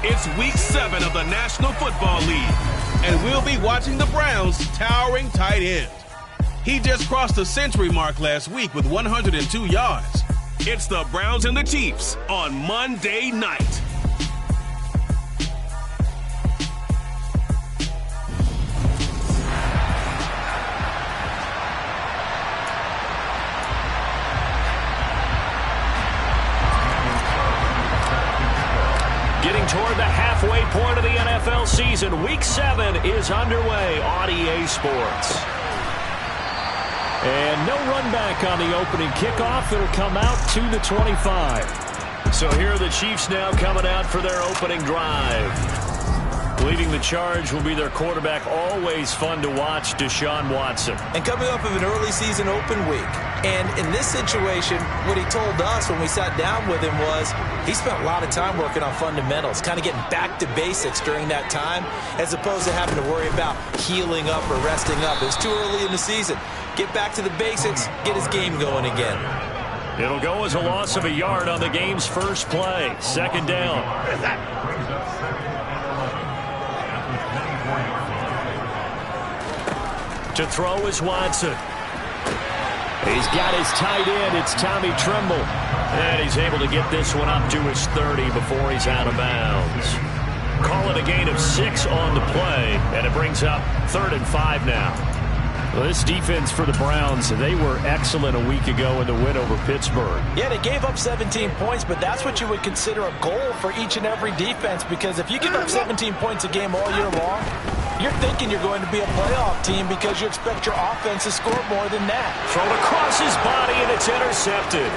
It's Week 7 of the National Football League, and we'll be watching the Browns' towering tight end. He just crossed the century mark last week with 102 yards. It's the Browns and the Chiefs on Monday night. Getting toward the halfway point of the NFL season, Week 7 is underway on EA Sports. And no run back on the opening kickoff. It'll come out to the 25. So here are the Chiefs now coming out for their opening drive. Leading the charge will be their quarterback, always fun to watch, Deshaun Watson. And coming off of an early season open week. And in this situation, what he told us when we sat down with him was he spent a lot of time working on fundamentals, kind of getting back to basics during that time, as opposed to having to worry about healing up or resting up. It was too early in the season. Get back to the basics, get his game going again. It'll go as a loss of a yard on the game's first play. Second down. To throw is Watson. He's got his tight end. It's Tommy Tremble. And he's able to get this one up to his 30 before he's out of bounds. Call it a gain of 6 on the play, and it brings up 3rd and 5 now. Well, this defense for the Browns, they were excellent a week ago in the win over Pittsburgh. Yeah, they gave up 17 points, but that's what you would consider a goal for each and every defense, because if you give up 17 points a game all year long, you're thinking you're going to be a playoff team because you expect your offense to score more than that. Thrown across his body, and it's intercepted.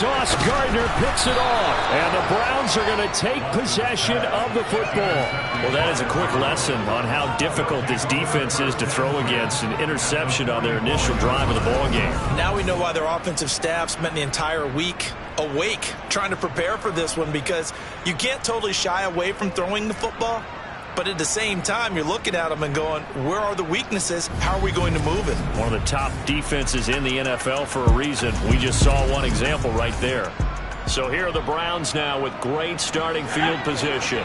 Sauce Gardner picks it off, and the Browns are going to take possession of the football. Well, that is a quick lesson on how difficult this defense is to throw against. An interception on their initial drive of the ballgame. Now we know why their offensive staff spent the entire week awake trying to prepare for this one, because you can't totally shy away from throwing the football. But at the same time, you're looking at them and going, where are the weaknesses? How are we going to move it? One of the top defenses in the NFL for a reason. We just saw one example right there. So here are the Browns now with great starting field position.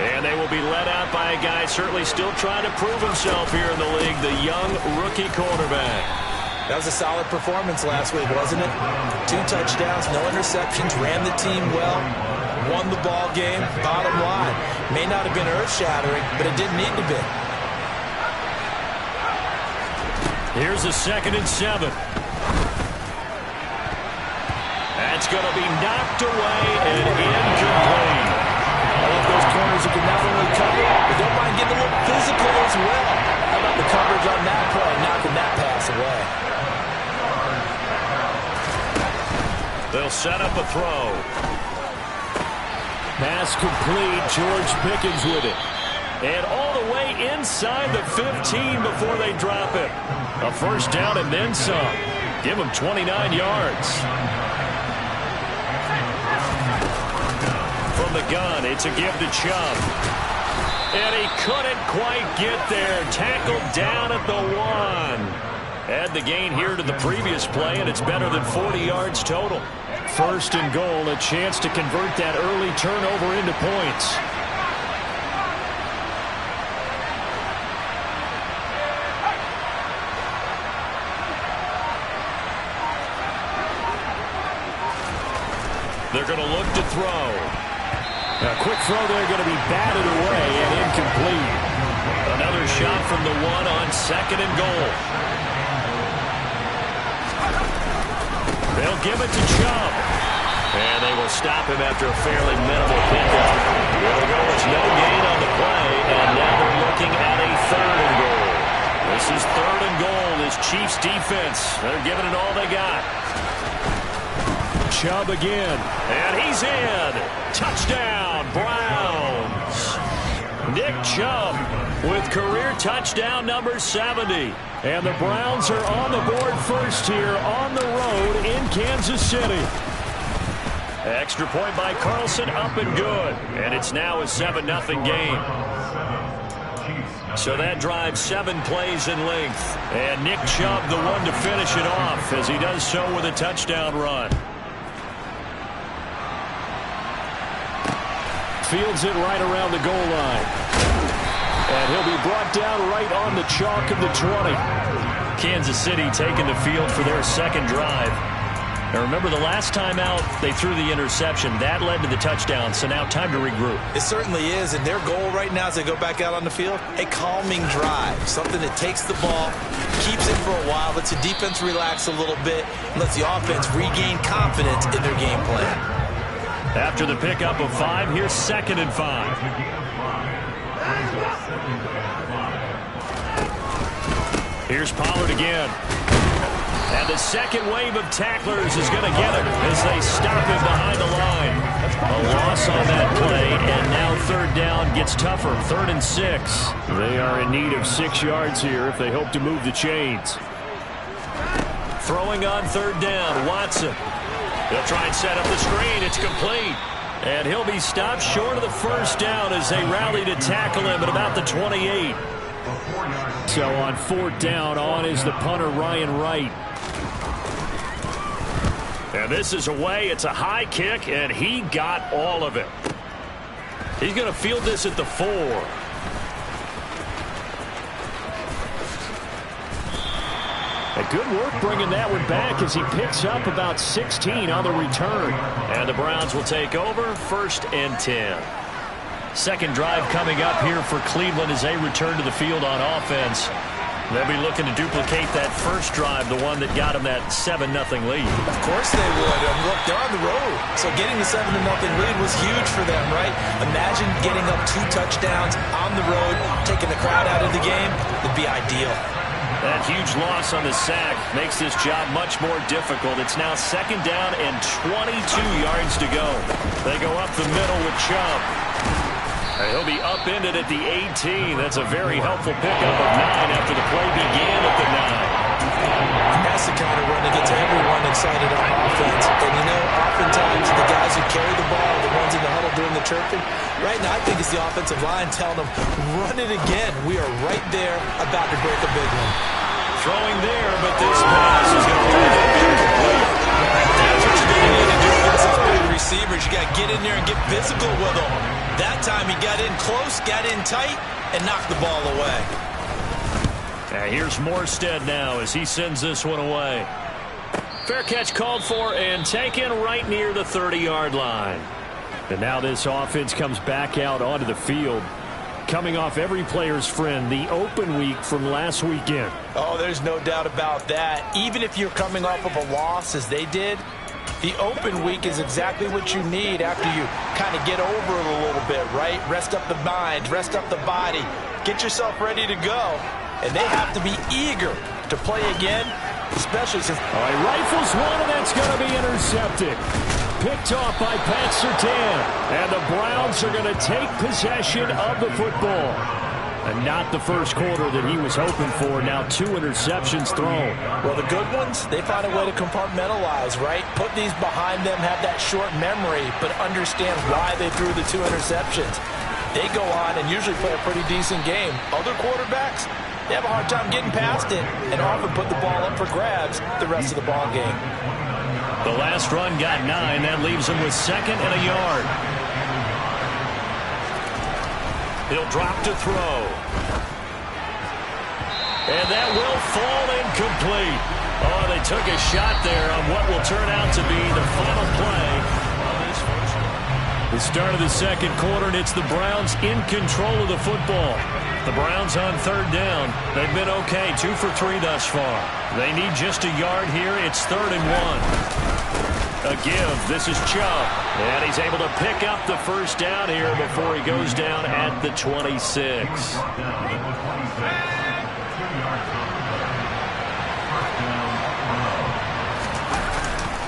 And they will be led out by a guy certainly still trying to prove himself here in the league, the young rookie quarterback. That was a solid performance last week, wasn't it? 2 touchdowns, no interceptions, ran the team well. Won the ball game. Bottom line, may not have been earth-shattering, but it didn't need to be. Here's a 2nd and 7. That's going to be knocked away and incomplete. I love those corners who can not only cover, but don't mind getting a little physical as well. How about the coverage on that play, knocking that pass away? They'll set up a throw. Pass complete. George Pickens with it. And all the way inside the 15 before they drop it. A first down and then some. Give them 29 yards. From the gun, it's a give to Chubb. And he couldn't quite get there. Tackled down at the 1. Add the gain here to the previous play, and it's better than 40 yards total. 1st and goal, a chance to convert that early turnover into points. They're going to look to throw. A quick throw there, going to be batted away and incomplete. Another shot from the 1 on 2nd and goal. They'll give it to Chubb. And they will stop him after a fairly minimal pickup. It'll go as no gain on the play, and now they're looking at a 3rd and goal. This is 3rd and goal. This Chiefs defense, they're giving it all they got. Chubb again. And he's in. Touchdown, Browns. Nick Chubb with career touchdown number 70. And the Browns are on the board first here on the road in Kansas City. Extra point by Carlson, up and good. And it's now a 7-0 game. So that drives 7 plays in length. And Nick Chubb the one to finish it off as he does so with a touchdown run. fields it right around the goal line. And he'll be brought down right on the chalk of the 20. Kansas City taking the field for their second drive. Now remember, the last time out, they threw the interception. That led to the touchdown, so now time to regroup. It certainly is, and their goal right now as they go back out on the field, a calming drive. Something that takes the ball, keeps it for a while, lets the defense relax a little bit, and lets the offense regain confidence in their game plan. After the pickup of 5, here's 2nd and 5. Here's Pollard again. And the second wave of tacklers is going to get him as they stop him behind the line. A loss on that play, and now 3rd down gets tougher. 3rd and 6. They are in need of 6 yards here if they hope to move the chains. Throwing on 3rd down, Watson. He'll try and set up the screen. It's complete. And he'll be stopped short of the 1st down as they rally to tackle him at about the 28. So on 4th down, on is the punter, Ryan Wright. And this is away. It's a high kick, and he got all of it. He's going to field this at the 4. A good work bringing that one back as he picks up about 16 on the return. And the Browns will take over, 1st and 10. Second drive coming up here for Cleveland as they return to the field on offense. They'll be looking to duplicate that first drive, the one that got them that 7-0 lead. Of course they would. Look, they're on the road. So getting the 7-0 lead was huge for them, right? Imagine getting up 2 touchdowns on the road, taking the crowd out of the game. It'd be ideal. That huge loss on the sack makes this job much more difficult. It's now 2nd down and 22 yards to go. They go up the middle with Chubb. He'll be upended at the 18. That's a very helpful pickup of 9 after the play began at the 9. That's the kind of run that gets everyone excited on offense. And you know, oftentimes the guys who carry the ball, the ones in the huddle doing the chirping, right now I think it's the offensive line telling them, run it again. We are right there about to break a big one. Throwing there, but this pass is going to be incomplete. That's what you're going to need to do against those big receivers. You got to get in there and get physical with them. That time he got in close, got in tight, and knocked the ball away. Here's Morstead now as he sends this one away. Fair catch called for and taken right near the 30-yard line. And now this offense comes back out onto the field, coming off every player's friend, the open week from last weekend. Oh, there's no doubt about that. Even if you're coming off of a loss as they did, the open week is exactly what you need after you kind of get over it a little bit, right? Rest up the mind, rest up the body, get yourself ready to go. And they have to be eager to play again, especially since... All right, rifles one, and that's going to be intercepted. Picked off by Pat Surtain. And the Browns are going to take possession of the football. And not the first quarter that he was hoping for. Now 2 interceptions thrown. Well, the good ones, they find a way to compartmentalize, right? Put these behind them, have that short memory, but understand why they threw the 2 interceptions. They go on and usually play a pretty decent game. Other quarterbacks, they have a hard time getting past it and often put the ball up for grabs the rest of the ball game. The last run got 9. That leaves him with 2nd and a yard. He'll drop to throw. And that will fall incomplete. Oh, they took a shot there on what will turn out to be the final play of this first quarter. The start of the second quarter, and it's the Browns in control of the football. The Browns on 3rd down. They've been okay, 2 for 3 thus far. They need just a yard here. It's 3rd and 1. A give. This is Chubb. And he's able to pick up the first down here before he goes down at the 26.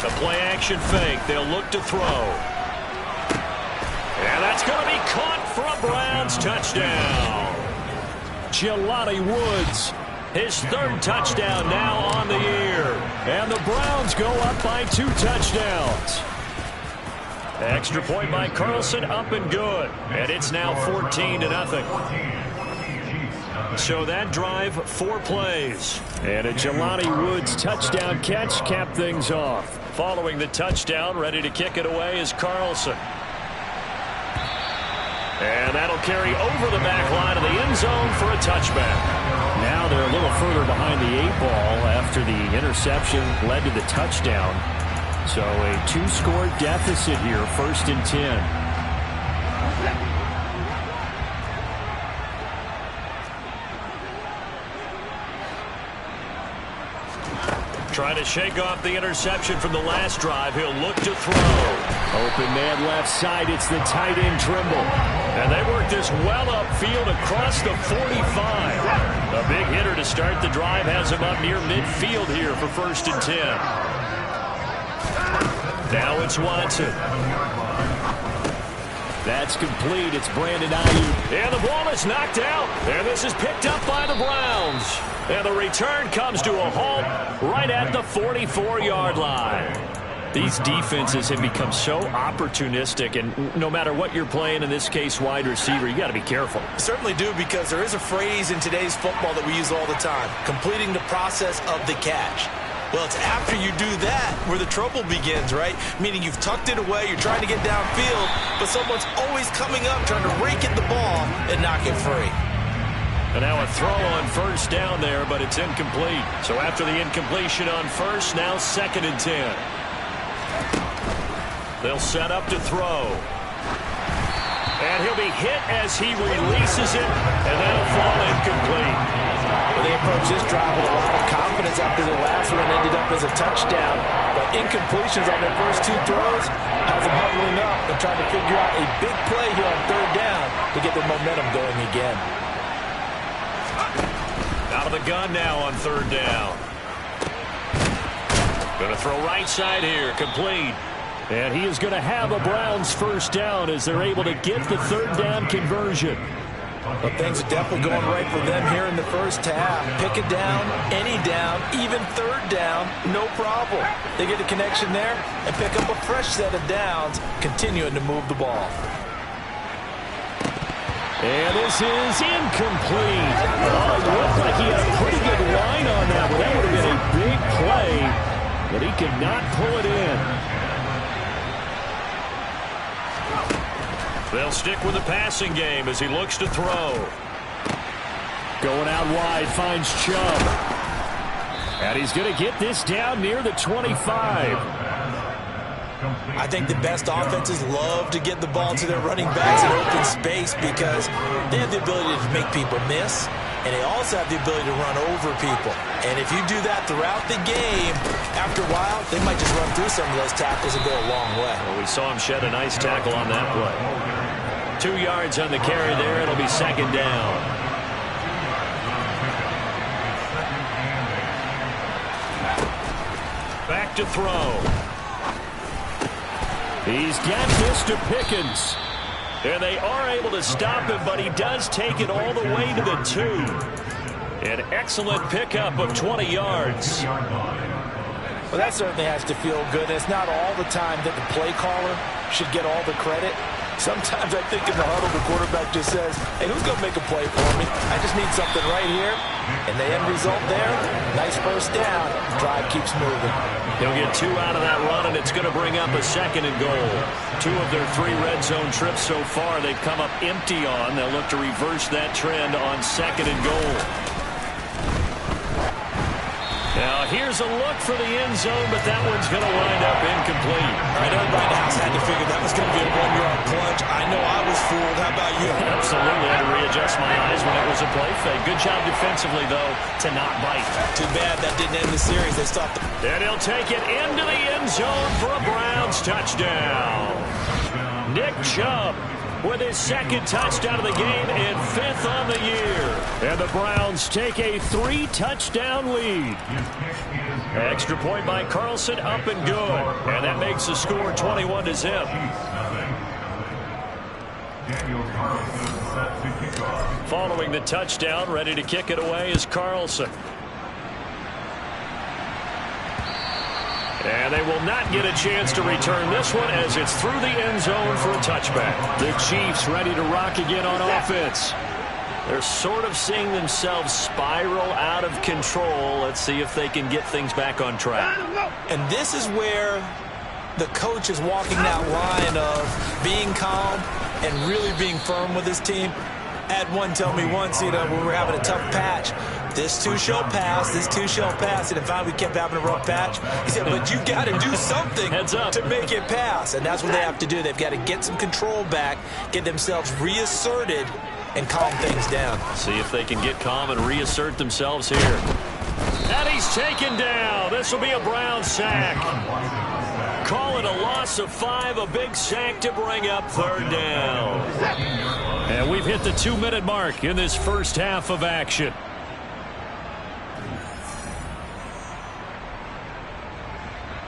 A play-action fake. They'll look to throw. And that's going to be caught for a Browns touchdown. Jelani Woods, his 3rd touchdown now on the year. And the Browns go up by 2 touchdowns. Extra point by Carlson, up and good. And it's now 14-0. So that drive, 4 plays. And a Jelani Woods touchdown catch capped things off. Following the touchdown, ready to kick it away is Carlson. And that'll carry over the back line of the end zone for a touchback. Now they're a little further behind the 8-ball after the interception led to the touchdown. So a 2-score deficit here, 1st and 10. Trying to shake off the interception from the last drive. He'll look to throw. Open man left side. It's the tight end Trimble. And they work this well upfield across the 45. A big hitter to start the drive has him up near midfield here for 1st and 10. Now it's Watson. That's complete. It's Brandon Ayuk. And the ball is knocked out. And this is picked up by the Browns. And the return comes to a halt right at the 44-yard line. These defenses have become so opportunistic, and no matter what you're playing, in this case wide receiver, you got to be careful. Certainly do, because there is a phrase in today's football that we use all the time: completing the process of the catch. Well, it's after you do that where the trouble begins, right? Meaning you've tucked it away, you're trying to get downfield, but someone's always coming up trying to rake at the ball and knock it free. And now a throw on 1st down there, but it's incomplete. So after the incompletion on 1st, now 2nd and 10. They'll set up to throw. And he'll be hit as he releases it, and that'll fall incomplete. Well, they approached this drive with a lot of confidence after the last one ended up as a touchdown. But incompletions on their first 2 throws has them huddling up and trying to figure out a big play here on 3rd down to get their momentum going again. Out of the gun now on 3rd down. Going to throw right side here, complete. And he is going to have a Browns 1st down as they're able to get the 3rd down conversion. Well, things are definitely going right for them here in the first half. Pick it down, any down, even 3rd down, no problem. They get a connection there and pick up a fresh set of downs, continuing to move the ball. And this is incomplete. Oh, it looked like he had a pretty good line on that one. That would have been a big play, but he could not pull it in. They'll stick with the passing game as he looks to throw. Going out wide, finds Chubb. And he's going to get this down near the 25. I think the best offenses love to get the ball to their running backs in open space because they have the ability to make people miss, and they also have the ability to run over people. And if you do that throughout the game, after a while, they might just run through some of those tackles and go a long way. Well, we saw him shed a nice tackle on that play. 2 yards on the carry there. It'll be 2nd down. Back to throw. He's got this to Pickens. And they are able to stop him, but he does take it all the way to the 2. An excellent pickup of 20 yards. Well, that certainly has to feel good. It's not all the time that the play caller should get all the credit. Sometimes I think in the huddle, the quarterback just says, hey, who's going to make a play for me? I just need something right here. And the end result there, nice 1st down. Drive keeps moving. He'll get 2 out of that run, and it's going to bring up a 2nd and goal. 2 of their 3 red zone trips so far they've come up empty on. They'll look to reverse that trend on 2nd and goal. Now, here's a look for the end zone, but that one's going to wind up incomplete. All right, everybody in the house had to figure that was going to be a 1-yard plunge. I know I was fooled. How about you? Absolutely. I had to readjust my eyes when it was a play fake. Good job defensively, though, to not bite. Too bad that didn't end the series. They stopped. And he'll take it into the end zone for a Browns touchdown. Nick Chubb with his 2nd touchdown of the game and 5th on the year. And the Browns take a 3-touchdown lead. Extra point by Carlson, up and good. And that makes the score 21-0. Following the touchdown, ready to kick it away is Carlson. And they will not get a chance to return this one as it's through the end zone for a touchback. The Chiefs ready to rock again on offense. They're sort of seeing themselves spiral out of control. Let's see if they can get things back on track. And this is where the coach is walking that line of being calm and really being firm with his team. I had one tell me once, when we were having a tough patch, this too shall pass, this too shall pass. And if we kept having a rough patch, he said, but you got to do something to make it pass. And that's what they have to do. They've got to get some control back, get themselves reasserted, and calm things down. See if they can get calm and reassert themselves here. And he's taken down. This will be a Brown sack. Call it a loss of 5, a big sack to bring up 3rd down. And we've hit the 2-minute mark in this first half of action.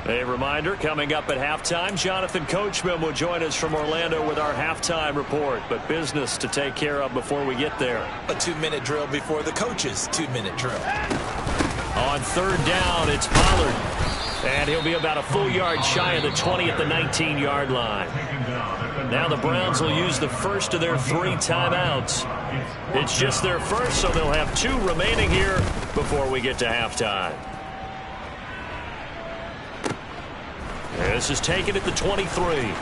A reminder, coming up at halftime, Jonathan Coachman will join us from Orlando with our halftime report. But business to take care of before we get there. A 2-minute drill before the coach's 2-minute drill. On 3rd down, it's Pollard. And he'll be about a full yard shy of the 20 at the 19-yard line. Now the Browns will use the first of their 3 timeouts. It's just their first, so they'll have 2 remaining here before we get to halftime. This is taken at the 23.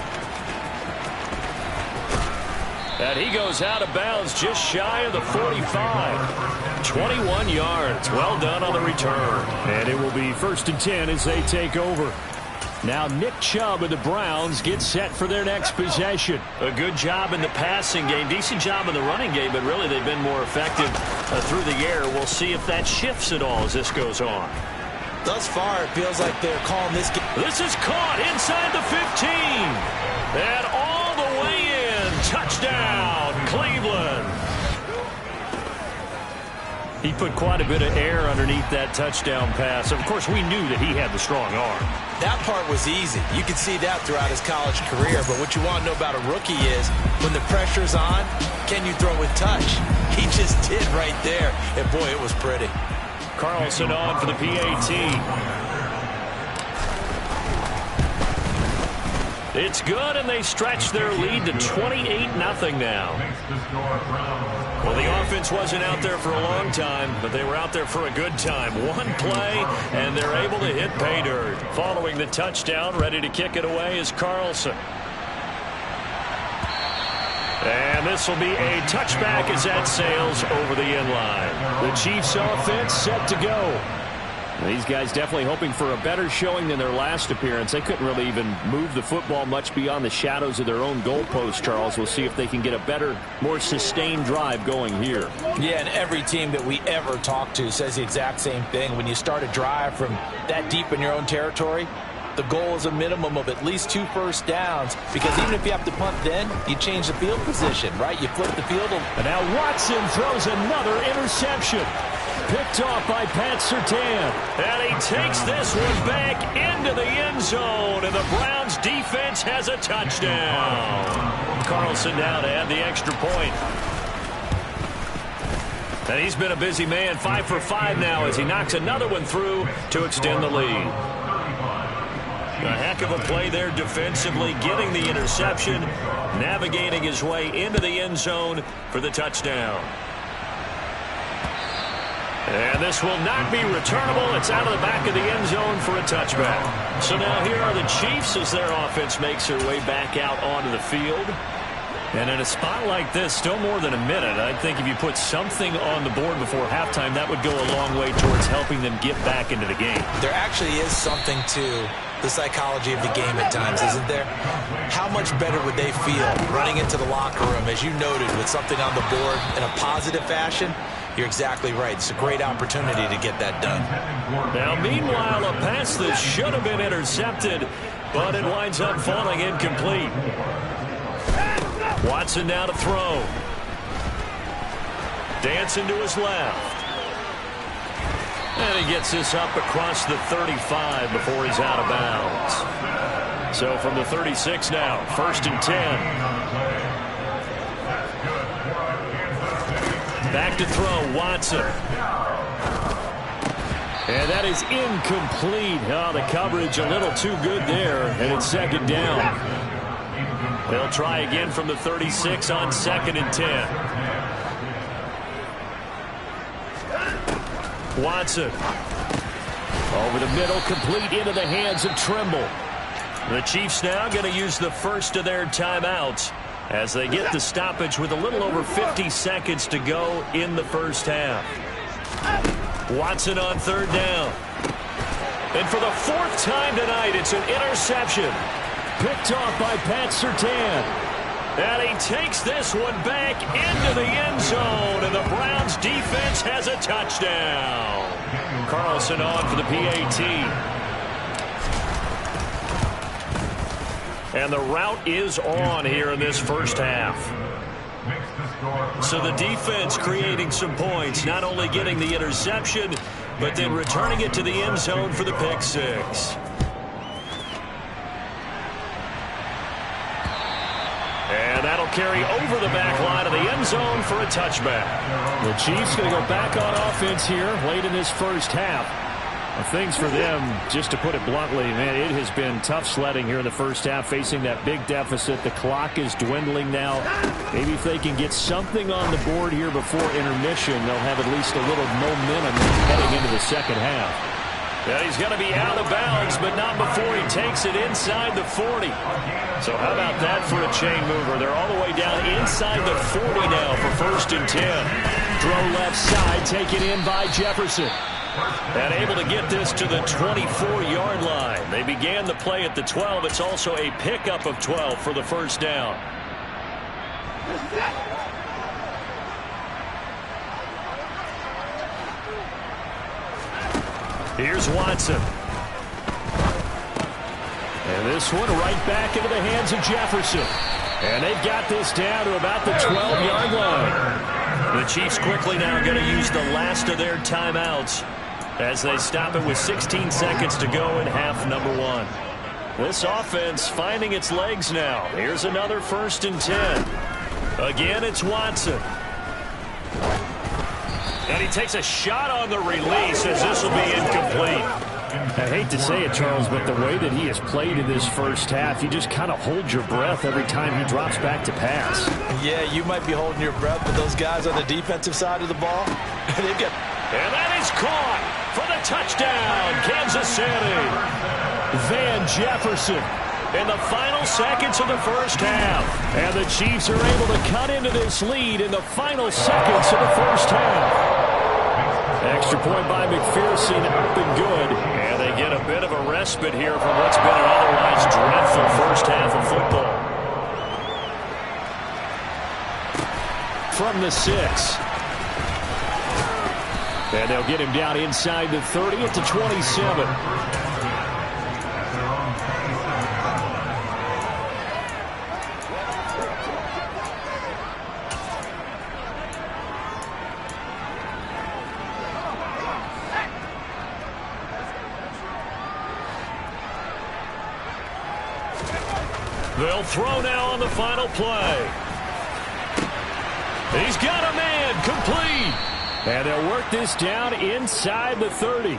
And he goes out of bounds just shy of the 45. 21 yards. Well done on the return. And it will be 1st and 10 as they take over. Now Nick Chubb of the Browns gets set for their next possession. A good job in the passing game. Decent job in the running game, but really they've been more effective through the air. We'll see if that shifts at all as this goes on. Thus far, it feels like they're calling this game. This is caught inside the 15. And all the way in. Touchdown, Cleveland. He put quite a bit of air underneath that touchdown pass. Of course, we knew that he had the strong arm. That part was easy. You can see that throughout his college career. But what you want to know about a rookie is when the pressure's on, can you throw with touch? He just did right there. And, boy, it was pretty. Carlson on for the PAT. It's good, and they stretch their lead to 28-0 now. Well, the offense wasn't out there for a long time, but they were out there for a good time. One play, and they're able to hit pay dirt. Following the touchdown, ready to kick it away is Carlson. And this will be a touchback as that sails over the end line. The Chiefs offense set to go. These guys definitely hoping for a better showing than their last appearance. They couldn't really even move the football much beyond the shadows of their own goalpost, Charles. We'll see if they can get a better, more sustained drive going here. Yeah, and every team that we ever talk to says the exact same thing. When you start a drive from that deep in your own territory, the goal is a minimum of at least 2 first downs, because even if you have to punt then, you change the field position, right? You flip the field. And now Watson throws another interception. Picked off by Pat Surtain. And he takes this one back into the end zone, and the Browns defense has a touchdown. Carlson now to add the extra point. And he's been a busy man, 5 for 5 now as he knocks another one through to extend the lead. A heck of a play there defensively, getting the interception, navigating his way into the end zone for the touchdown. And this will not be returnable. It's out of the back of the end zone for a touchback. So now here are the Chiefs as their offense makes their way back out onto the field. And in a spot like this, still more than a minute, I think if you put something on the board before halftime, that would go a long way towards helping them get back into the game. There actually is something to the psychology of the game at times, isn't there? How much better would they feel running into the locker room, as you noted, with something on the board in a positive fashion? You're exactly right. It's a great opportunity to get that done. Now, meanwhile, a pass that should have been intercepted, but it winds up falling incomplete. Watson now to throw. Dancing to his left. And he gets this up across the 35 before he's out of bounds. So from the 36 now, 1st and 10. Back to throw, Watson. And that is incomplete. Oh, the coverage a little too good there, and it's 2nd down. They'll try again from the 36 on 2nd and 10. Watson. Over the middle, complete into the hands of Trimble. The Chiefs now going to use the first of their timeouts as they get the stoppage with a little over 50 seconds to go in the first half. Watson on third down. And for the fourth time tonight, it's an interception. Picked off by Pat Surtain. And he takes this one back into the end zone, and the Browns defense has a touchdown. Carlson on for the PAT. And the route is on here in this first half. So the defense creating some points, not only getting the interception, but then returning it to the end zone for the pick six. And that'll carry over the back line of the end zone for a touchback. The Chiefs going to go back on offense here late in this first half. Things for them, just to put it bluntly, man, it has been tough sledding here in the first half, facing that big deficit. The clock is dwindling now. Maybe if they can get something on the board here before intermission, they'll have at least a little momentum heading into the second half. Yeah, he's going to be out of bounds, but not before he takes it inside the 40. So how about that for a chain mover? They're all the way down inside the 40 now for 1st and 10. Throw left side, taken in by Jefferson. And able to get this to the 24-yard line. They began the play at the 12. It's also a pickup of 12 for the first down. Here's Watson. And this one right back into the hands of Jefferson. And they've got this down to about the 12-yard line. The Chiefs quickly now going to use the last of their timeouts as they stop it with 16 seconds to go in half number one. This offense finding its legs now. Here's another 1st and 10. Again, it's Watson. And he takes a shot on the release as this will be incomplete. I hate to say it, Charles, but the way that he has played in this first half, you just kind of hold your breath every time he drops back to pass. Yeah, you might be holding your breath, but those guys on the defensive side of the ball, they've got... And that is caught for the touchdown, Kansas City. Van Jefferson In the final seconds of the first half. And the Chiefs are able to cut into this lead in the final seconds of the first half. Extra point by McPherson, up and good. And they get a bit of a respite here from what's been an otherwise dreadful first half of football. From the 6. And they'll get him down inside the 30 at the 27. They'll throw now on the final play. He's got a man, complete. And they'll work this down inside the 30.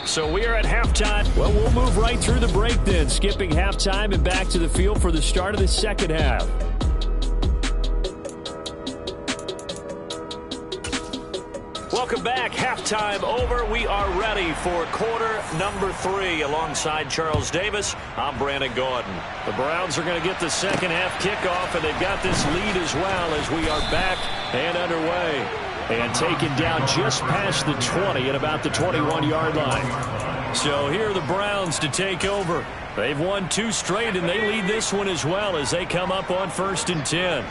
So we are at halftime. Well, we'll move right through the break then, skipping halftime and back to the field for the start of the second half. Welcome back. Halftime over. We are ready for quarter number 3. Alongside Charles Davis, I'm Brandon Gordon. The Browns are going to get the second half kickoff, and they've got this lead as well as we are back and underway. And taken down just past the 20 at about the 21-yard line. So here are the Browns to take over. They've won 2 straight, and they lead this one as well as they come up on 1st and 10.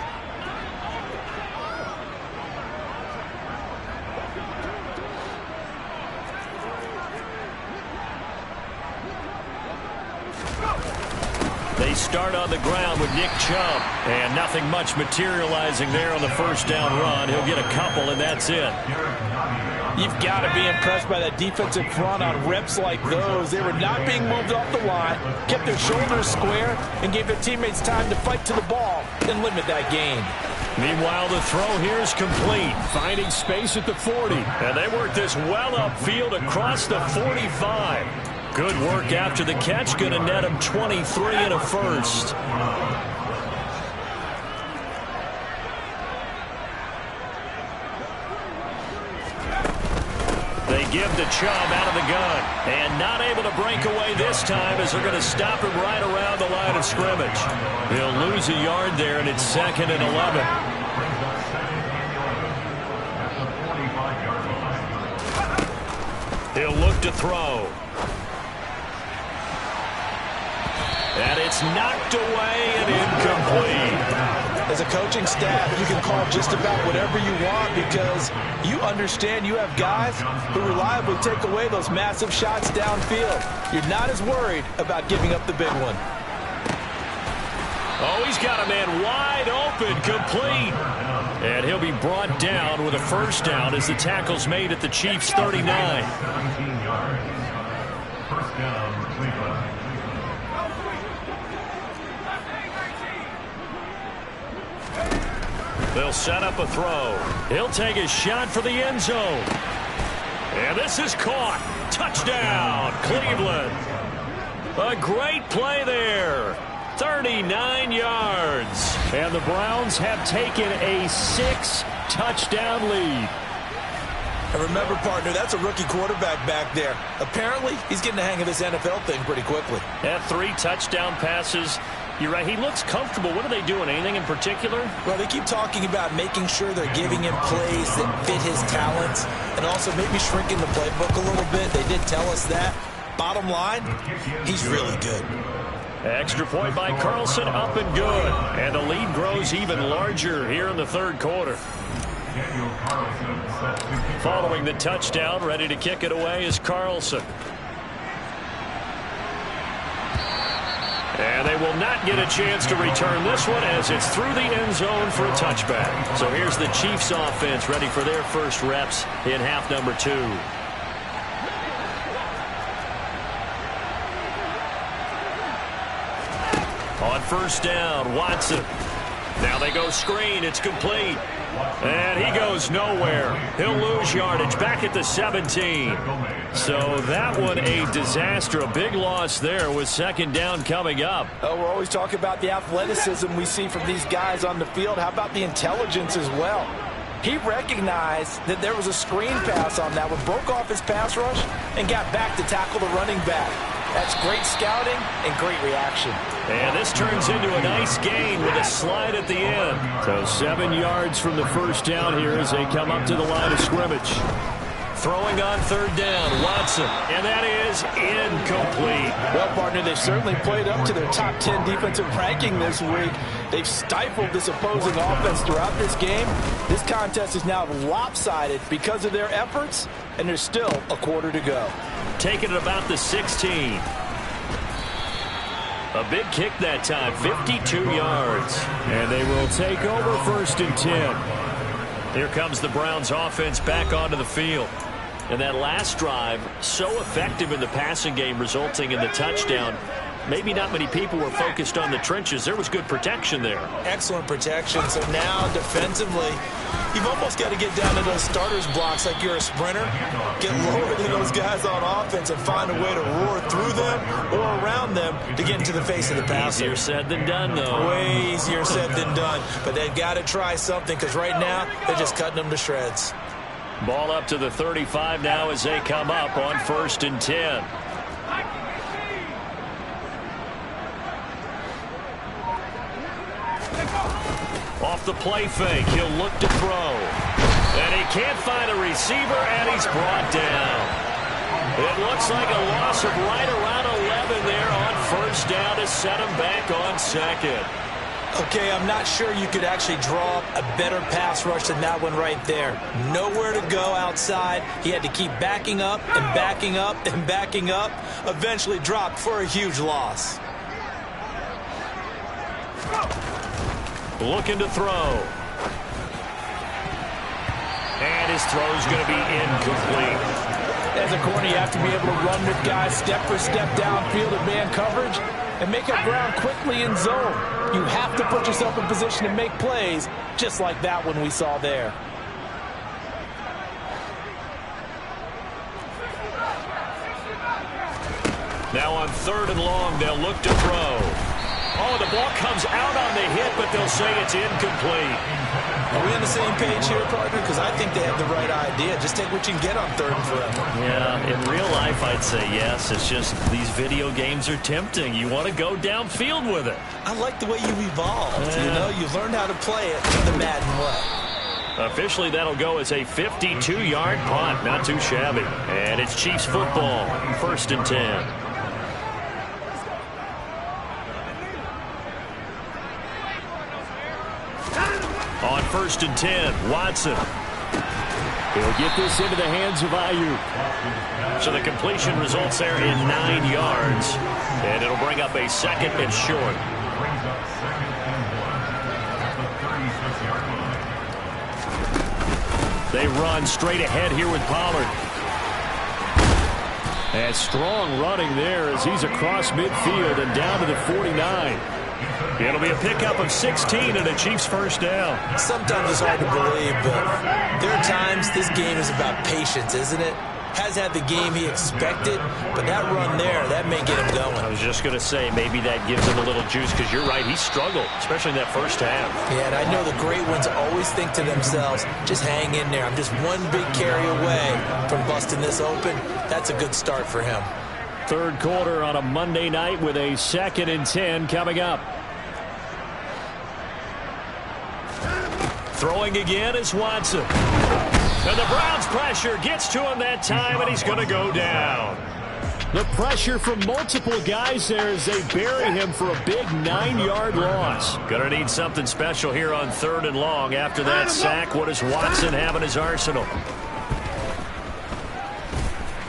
They start on the ground with Nick Chubb. And nothing much materializing there on the first down run. He'll get a couple, and that's it. You've got to be impressed by that defensive front on reps like those. They were not being moved off the line, kept their shoulders square, and gave their teammates time to fight to the ball and limit that gain. Meanwhile, the throw here is complete. Finding space at the 40. And they work this well upfield across the 45. Good work after the catch. Going to net him 23 and a first. They give to Chubb out of the gun. And not able to break away this time as they're going to stop him right around the line of scrimmage. He'll lose a yard there, and it's 2nd and 11. He'll look to throw. And it's knocked away and incomplete. As a coaching staff, you can call just about whatever you want because you understand you have guys who reliably take away those massive shots downfield. You're not as worried about giving up the big one. Oh, he's got a man wide open, complete. And he'll be brought down with a first down as the tackle's made at the Chiefs' 39. 17 yards. First down, Cleveland. They'll set up a throw. He'll take a shot for the end zone. And this is caught. Touchdown, Cleveland. A great play there. 39 yards. And the Browns have taken a 6-touchdown lead. And remember, partner, that's a rookie quarterback back there. Apparently, he's getting the hang of this NFL thing pretty quickly. Had 3 touchdown passes. You're right. He looks comfortable. What are they doing? Anything in particular? Well, they keep talking about making sure they're giving him plays that fit his talents and also maybe shrinking the playbook a little bit. They did tell us that. Bottom line, he's really good. Extra point by Carlson, up and good. And the lead grows even larger here in the third quarter. Following the touchdown, ready to kick it away is Carlson. And they will not get a chance to return this one as it's through the end zone for a touchback. So here's the Chiefs offense ready for their first reps in half number 2. On first down, Watson. Now they go screen. It's complete. And he goes nowhere. He'll lose yardage back at the 17. So that one a disaster. A big loss there with second down coming up. Oh, we're always talking about the athleticism we see from these guys on the field. How about the intelligence as well? He recognized that there was a screen pass on that one, broke off his pass rush, and got back to tackle the running back. That's great scouting and great reaction. And this turns into a nice gain with a slide at the end. So 7 yards from the first down here as they come up to the line of scrimmage. Throwing on third down, Watson. And that is incomplete. Well, partner, they've certainly played up to their top 10 defensive ranking this week. They've stifled this opposing offense throughout this game. This contest is now lopsided because of their efforts, and there's still a quarter to go. Taking it about the 16. A big kick that time, 52 yards. And they will take over first and 10. Here comes the Browns offense back onto the field. And that last drive, so effective in the passing game, resulting in the touchdown. Maybe not many people were focused on the trenches. There was good protection there. Excellent protection. So now defensively, you've almost got to get down to those starters blocks like you're a sprinter. Get lower than those guys on offense and find a way to roar through them or around them to get into the face of the passer. Easier said than done, though. Way easier said than done. But they've got to try something because right now they're just cutting them to shreds. Ball up to the 35 now as they come up on first and 10. Off the play fake, he'll look to throw. And he can't find a receiver, and he's brought down. It looks like a loss of right around 11 there on first down to set him back on second. Okay, I'm not sure you could actually draw up a better pass rush than that one right there. Nowhere to go outside. He had to keep backing up and backing up and backing up. Eventually dropped for a huge loss. Looking to throw. And his throw's going to be incomplete. As a corner, you have to be able to run with guys step for step downfield in man coverage and make up ground quickly in zone. You have to put yourself in position to make plays, just like that one we saw there. Now on third and long, they'll look to throw. Oh, the ball comes out on the hit, but they'll say it's incomplete. Are we on the same page here, partner? Because I think they have the right idea. Just take what you can get on 3rd and forever. Yeah, in real life, I'd say yes. It's just these video games are tempting. You want to go downfield with it. I like the way you evolved. You know, you learned how to play it the Madden way. Officially, that'll go as a 52-yard punt. Not too shabby. And it's Chiefs football, 1st and 10. On 1st and 10, Watson. He'll get this into the hands of Ayuk. So the completion results there in 9 yards. And it'll bring up a 2nd and short. Brings up 2nd and 1 at the 36-yard line. They run straight ahead here with Pollard. And strong running there as he's across midfield and down to the 49. It'll be a pickup of 16 and a Chiefs 1st down. Sometimes it's hard to believe, but there are times this game is about patience, isn't it? Has had the game he expected, but that run there, that may get him going. I was just going to say, maybe that gives him a little juice, because you're right, he struggled, especially in that 1st half. Yeah, and I know the great ones always think to themselves, just hang in there. I'm just one big carry away from busting this open. That's a good start for him. 3rd quarter on a Monday night with a 2nd and 10 coming up. Throwing again is Watson. And the Browns' pressure gets to him that time, and he's going to go down. The pressure from multiple guys there as they bury him for a big 9-yard loss. Going to need something special here on 3rd and long. After that sack, what does Watson have in his arsenal?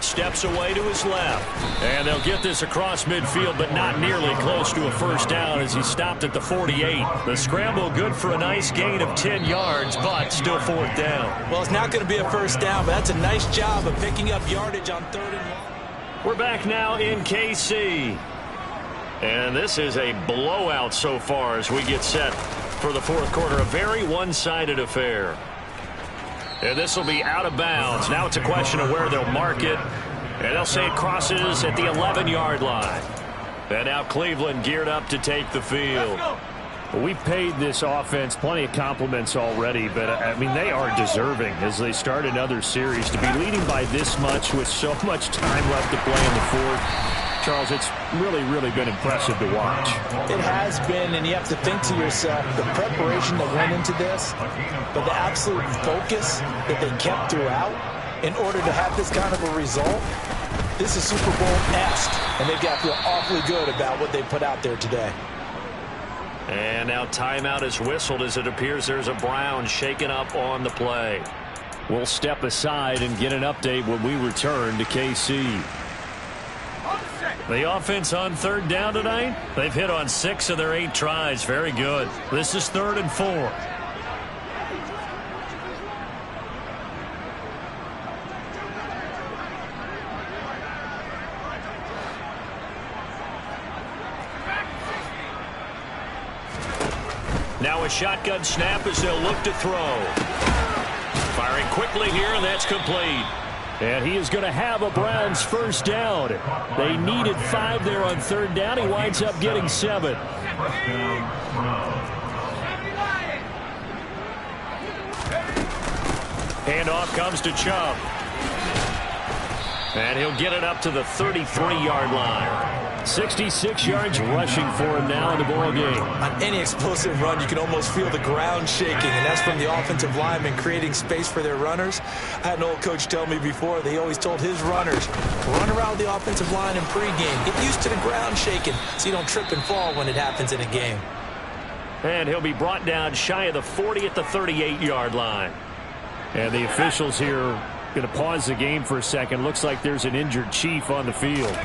Steps away to his left. And they'll get this across midfield, but not nearly close to a 1st down as he stopped at the 48. The scramble good for a nice gain of 10 yards, but still 4th down. Well, it's not going to be a 1st down, but that's a nice job of picking up yardage on 3rd and long. We're back now in KC. And this is a blowout so far as we get set for the 4th quarter. A very one-sided affair. And this will be out of bounds. Now it's a question of where they'll mark it. And they'll say it crosses at the 11-yard line. And now Cleveland geared up to take the field. Well, we've paid this offense plenty of compliments already, but, I mean, they are deserving as they start another series. To be leading by this much with so much time left to play in the 4th, Charles, it's really been impressive to watch. It has been, and you have to think to yourself, the preparation that went into this, but the absolute focus that they kept throughout in order to have this kind of a result. This is Super Bowl-esque, and they've got to feel awfully good about what they put out there today. And now timeout is whistled as it appears there's a Brown shaken up on the play. We'll step aside and get an update when we return to KC. The offense on 3rd down tonight, they've hit on 6 of their 8 tries. Very good. This is 3rd and 4. Now a shotgun snap as they'll look to throw. Firing quickly here, and that's complete. And he is going to have a Browns 1st down. They needed 5 there on 3rd down. He winds up getting 7. Handoff comes to Chubb. And he'll get it up to the 33-yard line. 66 yards rushing for him now in the ball game. On any explosive run, you can almost feel the ground shaking, and that's from the offensive linemen creating space for their runners. I had an old coach tell me before, they always told his runners, run around the offensive line in pregame. Get used to the ground shaking so you don't trip and fall when it happens in a game. And he'll be brought down shy of the 40 at the 38-yard line. And the officials here going to pause the game for a second. Looks like there's an injured Chief on the field.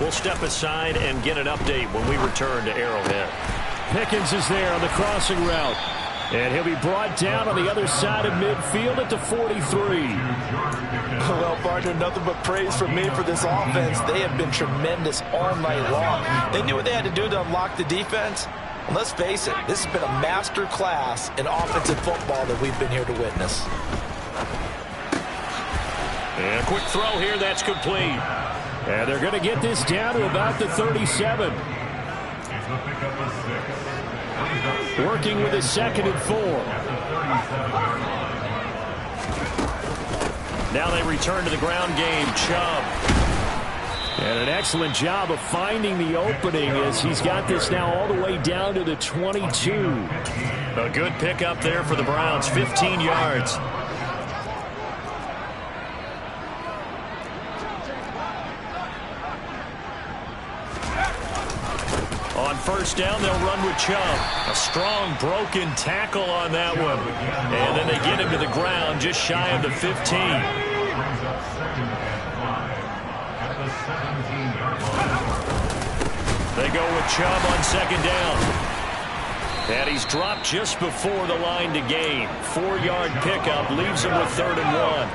We'll step aside and get an update when we return to Arrowhead. Pickens is there on the crossing route. And he'll be brought down on the other side of midfield at the 43. Well, partner, nothing but praise from me for this offense. They have been tremendous all night long. They knew what they had to do to unlock the defense. And let's face it, this has been a master class in offensive football that we've been here to witness. And a quick throw here, that's complete. And they're going to get this down to about the 37. It's the pickup of 6. Working with his 2nd and 4. Now they return to the ground game. Chubb. And an excellent job of finding the opening as he's got this now all the way down to the 22. A good pickup there for the Browns. 15 yards. On first down, they'll run with Chubb. A strong broken tackle on that one. And then they get him to the ground just shy of the 15. They go with Chubb on 2nd down. And he's dropped just before the line to gain. 4-yard pickup leaves him with 3rd and 1.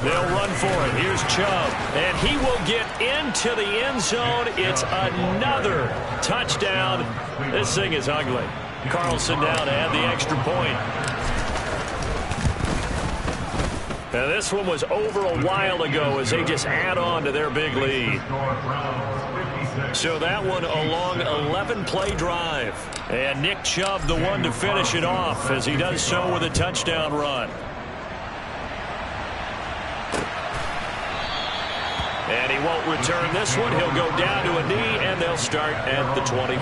They'll run for it. Here's Chubb. And he will get into the end zone. It's another touchdown. This thing is ugly. Carlson now to add the extra point. Now this one was over a while ago as they just add on to their big lead. So that one a long 11-play drive. And Nick Chubb the one to finish it off as he does so with a touchdown run. And he won't return this one. He'll go down to a knee, and they'll start at the 25.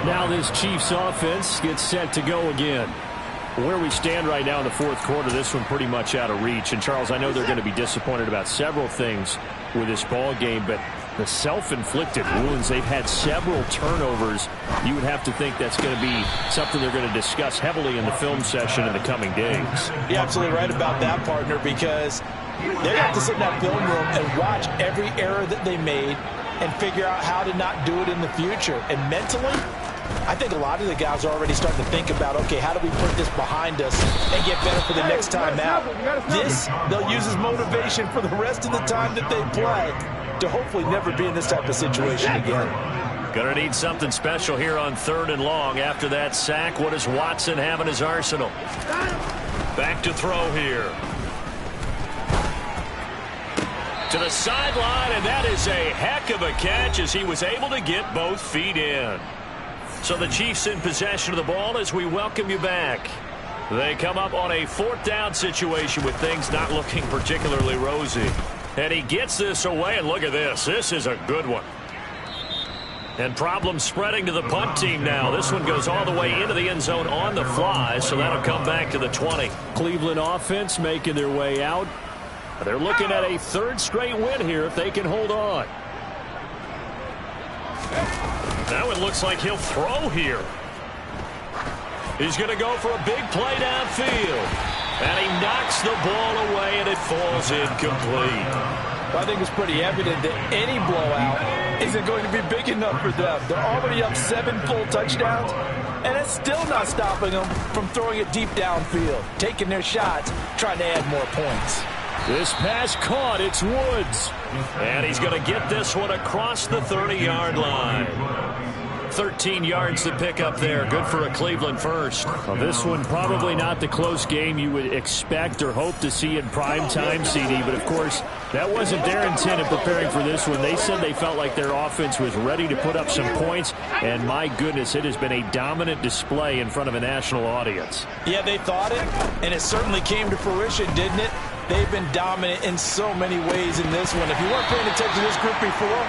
Now this Chiefs offense gets set to go again. Where we stand right now in the 4th quarter, this one pretty much out of reach. And, Charles, I know they're going to be disappointed about several things with this ball game, but the self-inflicted wounds, they've had several turnovers. You would have to think that's going to be something they're going to discuss heavily in the film session in the coming days. You're absolutely right about that, partner, because they have to sit in that film room and watch every error that they made and figure out how to not do it in the future. And mentally, I think a lot of the guys are already starting to think about, okay, how do we put this behind us and get better for the next time out? This, they'll use as motivation for the rest of the time that they play to hopefully never be in this type of situation again. Gonna need something special here on 3rd and long. After that sack, what does Watson have in his arsenal? Back to throw here. To the sideline, and that is a heck of a catch as he was able to get both feet in. So the Chiefs in possession of the ball as we welcome you back. They come up on a 4th down situation with things not looking particularly rosy. And he gets this away, and look at this. This is a good one. And problems spreading to the punt team now. This one goes all the way into the end zone on the fly, so that'll come back to the 20. Cleveland offense making their way out. They're looking at a 3rd straight win here if they can hold on. Now it looks like he'll throw here. He's going to go for a big play downfield. And he knocks the ball away, and it falls incomplete. I think it's pretty evident that any blowout isn't going to be big enough for them. They're already up 7 full touchdowns, and it's still not stopping them from throwing it deep downfield, taking their shots, trying to add more points. This pass caught. It's Woods. And he's going to get this one across the 30-yard line. 13 yards to pick up there. Good for a Cleveland first. Well, this one probably not the close game you would expect or hope to see in prime time, CD. But, of course, that wasn't their intent in preparing for this one. They said they felt like their offense was ready to put up some points. And, my goodness, it has been a dominant display in front of a national audience. Yeah, they thought it, and it certainly came to fruition, didn't it? They've been dominant in so many ways in this one. If you weren't paying attention to this group before,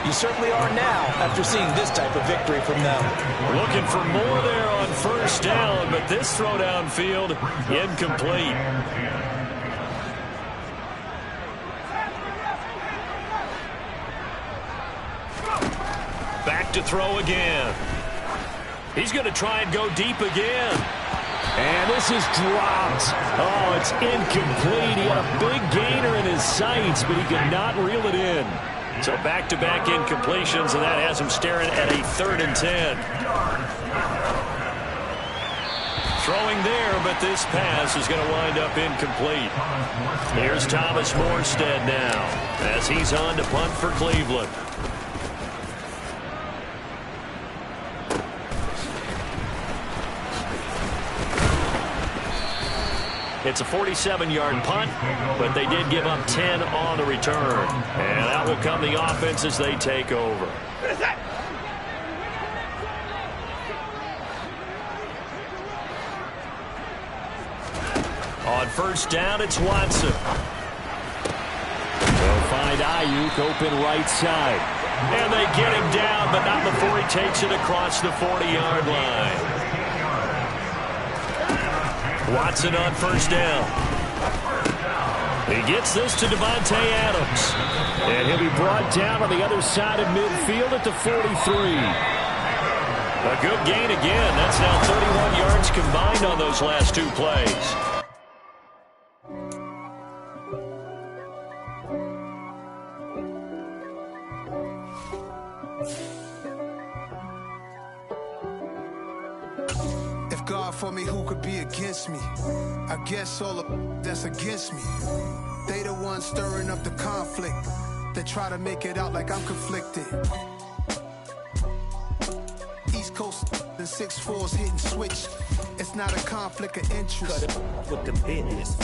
you certainly are now after seeing this type of victory from them. Looking for more there on first down, but this throw downfield incomplete. Back to throw again. He's going to try and go deep again. And this is dropped. Oh, it's incomplete. He had a big gainer in his sights, but he could not reel it in. So back-to-back incompletions, and that has him staring at a 3rd and 10. Throwing there, but this pass is going to wind up incomplete. Here's Thomas Morstead now as he's on to punt for Cleveland. It's a 47-yard punt, but they did give up 10 on the return. And out will come the offense as they take over. On first down, it's Watson. They'll find Ayuk open right side. And they get him down, but not before he takes it across the 40-yard line. Watson on first down. He gets this to Devontae Adams. And he'll be brought down on the other side of midfield at the 43. A good gain again. That's now 31 yards combined on those last two plays. God for me, who could be against me? I guess all of that's against me. They the ones stirring up the conflict. They try to make it out like I'm conflicted. East Coast and 6'4's hitting switch. It's not a conflict of interest. Cut it with the business.